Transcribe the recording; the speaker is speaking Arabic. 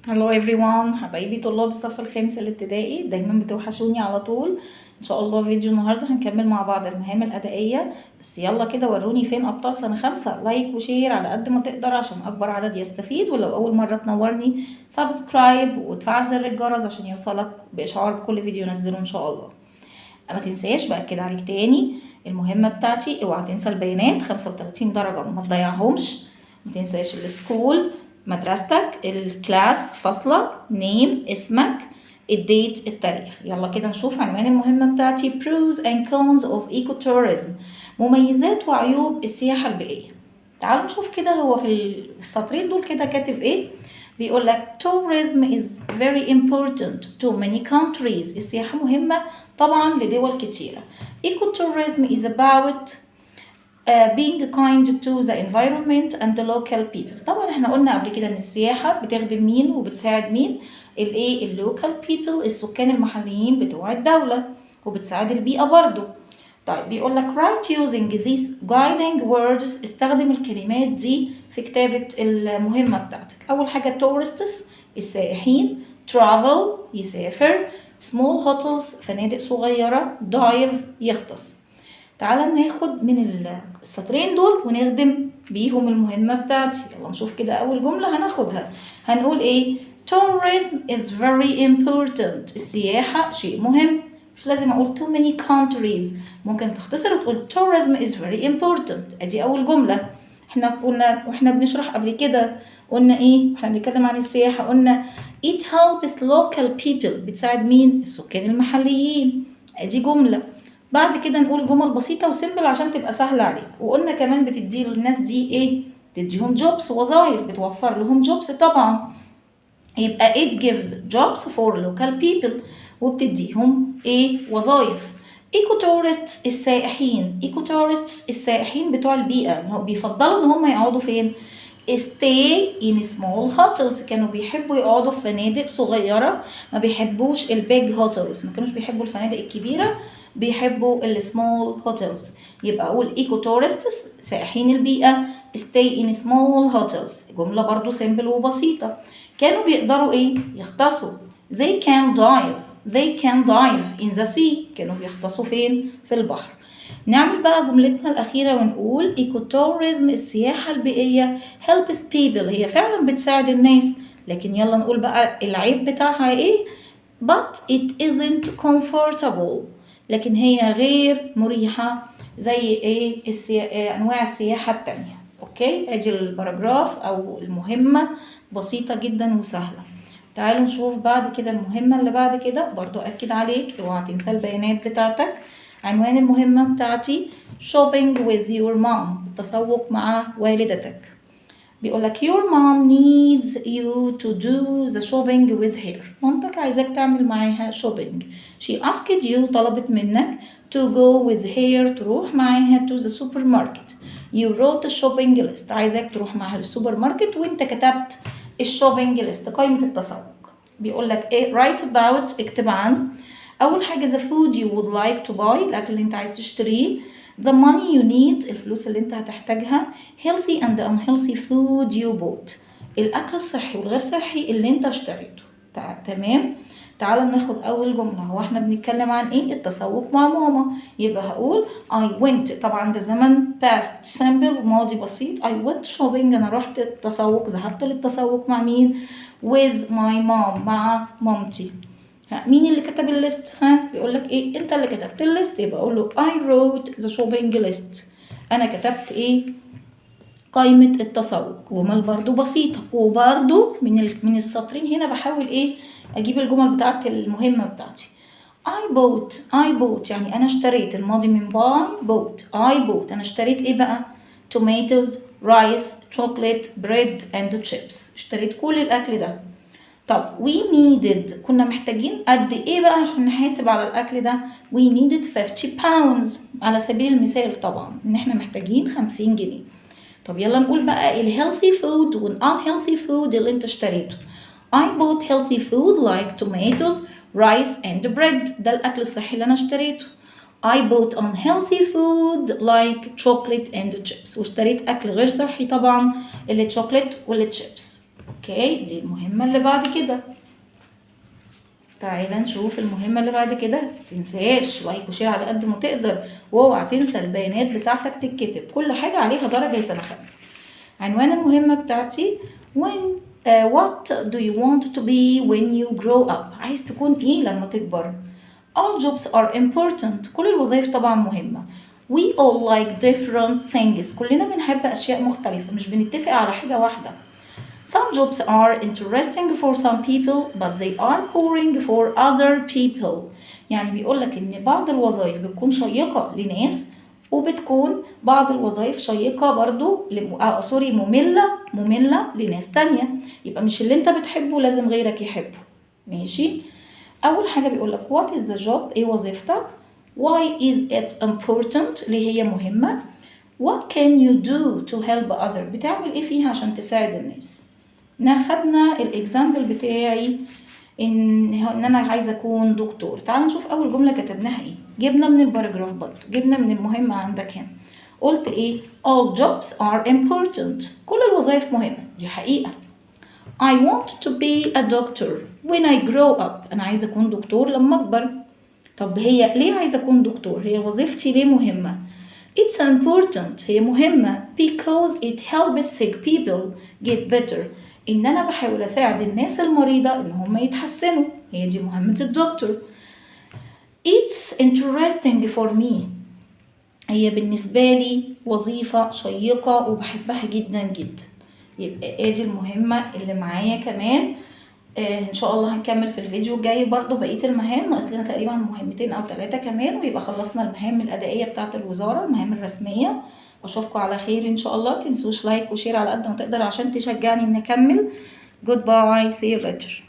Hello everyone، حبايبي طلاب الصف الخامس الابتدائي دايما بتوحشوني على طول. ان شاء الله فيديو النهارده هنكمل مع بعض المهام الادائيه. بس يلا كده وروني فين ابطال سنه خمسة. لايك وشير على قد ما تقدر عشان اكبر عدد يستفيد، ولو اول مره تنورني سبسكرايب وتفعل زر الجرس عشان يوصلك باشعار بكل فيديو انزله ان شاء الله. ما تنساش باكد عليك تاني المهمه بتاعتي، اوعى تنسى البيانات 35 درجه ما تضيعهمش. ما تنساش السكول مدرستك، الكلاس فصلك، نيم اسمك، الديت التاريخ. يلا كده نشوف عنوان المهمة بتاعتي pros and cons of ecotourism، مميزات وعيوب السياحة البيئية. تعالوا نشوف كده هو في السطرين دول كده كاتب ايه. بيقول لك tourism is very important to many countries، السياحة مهمة طبعا لدول كتيرة. ecotourism is about being kind to the environment and the local people. طبعا احنا قلنا قبل كده ان السياحة بتخدم مين وبتساعد مين؟ الايه؟ اللوكال people، السكان المحليين بتوع الدولة، وبتساعد البيئة برضو. طيب بيقول لك write using these guiding words، استخدم الكلمات دي في كتابة المهمة بتاعتك. أول حاجة tourists السائحين، travel يسافر، small hotels فنادق صغيرة، dive يغطس. تعالى ناخد من السطرين دول ونخدم بيهم المهمة بتاعتي. يلا نشوف كده أول جملة هناخدها. هنقول إيه؟ tourism is very important، السياحة شيء مهم. مش لازم أقول too many countries، ممكن تختصر وتقول tourism is very important. أدي أول جملة. احنا قلنا واحنا بنشرح قبل كده قلنا إيه؟ احنا بنتكلم عن السياحة قلنا it helps local people، بتساعد مين؟ السكان المحليين. أدي جملة. بعد كده نقول جمل بسيطة وسيمبل عشان تبقى سهلة عليك. وقلنا كمان بتدي للناس دي ايه؟ تديهم جوبس، وظائف، بتوفر لهم جوبس طبعا. يبقى it gives jobs for local people، وبتديهم ايه؟ وظائف. ايكو تورستس السائحين، ايكو تورستس السائحين بتوع البيئة اللي هو بيفضلوا ان هم يقعدوا فين؟ stay in small hotels، كانوا بيحبوا يقعدوا في فنادق صغيرة، ما بيحبوش البيج هوتلز، ما كانوش بيحبوا الفنادق الكبيرة، بيحبوا السمول هوتلز. يبقى اقول ايكو تورستس سائحين البيئة stay in small hotels. جملة برضو سيمبل وبسيطة. كانوا بيقدروا ايه؟ يغطسوا. they can dive in the sea، كانوا بيغطسوا فين؟ في البحر. نعمل بقى جملتنا الأخيرة ونقول ecotourism السياحة البيئية helps people، هي فعلا بتساعد الناس، لكن يلا نقول بقى العيب بتاعها ايه؟ but it isn't comfortable، لكن هي غير مريحة زي ايه؟ أنواع السياحة التانية. اوكي، ادي الباراجراف أو المهمة بسيطة جدا وسهلة. تعالوا نشوف بعد كده المهمة اللي بعد كده. برضو أكد عليك اوعى تنسى البيانات بتاعتك. عنوان المهمة بتاعتي shopping with your mom، التسوق مع والدتك. بيقولك your mom needs you to do the shopping with her، مامتك عايزاك تعمل معاها shopping. she asked you، طلبت منك to go with her، تروح معاها to the supermarket. you wrote a shopping list، عايزاك تروح معاها للسوبر ماركت وانت كتبت الشوبينج ليست، قائمة التسوق. بيقولك ايه؟ write about، اكتب عن. أول حاجة the food you would like to buy، الأكل اللي أنت عايز تشتريه. the money you need، الفلوس اللي أنت هتحتاجها. healthy and unhealthy food you bought، الأكل الصحي والغير صحي اللي أنت اشتريته. تمام. تعال ناخد أول جملة. هو احنا بنتكلم عن إيه؟ التسوق مع ماما. يبقى هقول I went، طبعا ده زمن past simple ماضي بسيط. I went shopping، أنا رحت التسوق، ذهبت للتسوق مع مين؟ with my mom، مع مامتي. مين اللي كتب الليست؟ بيقول لك ايه؟ انت اللي كتبت الليست. يبقى اقول له I wrote the shopping list، انا كتبت ايه؟ قائمة التسوق. جمل برضو بسيطة. وبرضو من السطرين هنا بحاول ايه؟ اجيب الجمل بتاعت المهمة بتاعتي. I bought يعني انا اشتريت، الماضي من buy bought. I bought انا اشتريت ايه بقى؟ tomatoes، rice، chocolate، bread and chips، اشتريت كل الاكل ده. طب we needed، كنا محتاجين قد ايه بقى عشان نحاسب على الاكل ده؟ we needed 50 pounds، على سبيل المثال طبعا ان احنا محتاجين 50 جنيه. طب يلا نقول بقى الهيلثي فود والانهيلثي فود اللي انت اشتريته. I bought healthy food like tomatoes, rice and bread، ده الاكل الصحي اللي انا اشتريته. I bought unhealthy food like chocolate and chips، واشتريت اكل غير صحي طبعا، اللي chocolate واللي chips. اوكي، دي المهمة اللي بعد كده. تعالى نشوف المهمة اللي بعد كده. متنساش لايك وشير على قد ما تقدر، واوعى تنسى البيانات بتاعتك تتكتب، كل حاجة عليها درجة سنة 5. عنوان المهمة بتاعتي what do you want to be when you grow up؟ عايز تكون ايه لما تكبر؟ All jobs are important. كل الوظائف طبعا مهمة. We all like different things. كلنا بنحب أشياء مختلفة، مش بنتفق على حاجة واحدة. Some jobs are interesting for some people but they are boring for other people. يعني بيقولك إن بعض الوظائف بتكون شيقة لناس، وبتكون بعض الوظائف شيقة برضو مملة لناس تانية. يبقى مش اللي انت بتحبه لازم غيرك يحبه. ماشي. أول حاجة بيقولك what is the job؟ ايه وظيفتك؟ why is it important؟ ليه هي مهمة؟ what can you do to help others؟ بتعمل ايه فيها عشان تساعد الناس؟ خدنا الاكزامبل بتاعي ان انا عايزه اكون دكتور. تعال نشوف اول جمله كتبناها ايه. جبنا من الباراجراف برضه، جبنا من المهمه عندك هنا. قلت ايه؟ all jobs are important. كل الوظائف مهمه، دي حقيقه. I want to be a doctor when I grow up. انا عايزه اكون دكتور لما اكبر. طب هي ليه عايزه اكون دكتور؟ هي وظيفتي ليه مهمه؟ It's important. هي مهمة because it helps sick people get better. إن أنا بحاول أساعد الناس المريضة إن هم يتحسنوا. هي دي مهمة الدكتور. It's interesting for me. هي بالنسبة لي وظيفة شيقة وبحبها جدا جدا. يبقى ادي المهمة اللي معايا كمان. ان شاء الله هنكمل في الفيديو الجاي برضو بقية المهام. ناقص لنا تقريبا مهمتين او 3 كمان ويبقى خلصنا المهام الادائية بتاعة الوزارة، المهام الرسمية. واشوفكم على خير ان شاء الله. متنسوش لايك وشير على قد ما تقدر عشان تشجعني ان اكمل. Goodbye. See you later.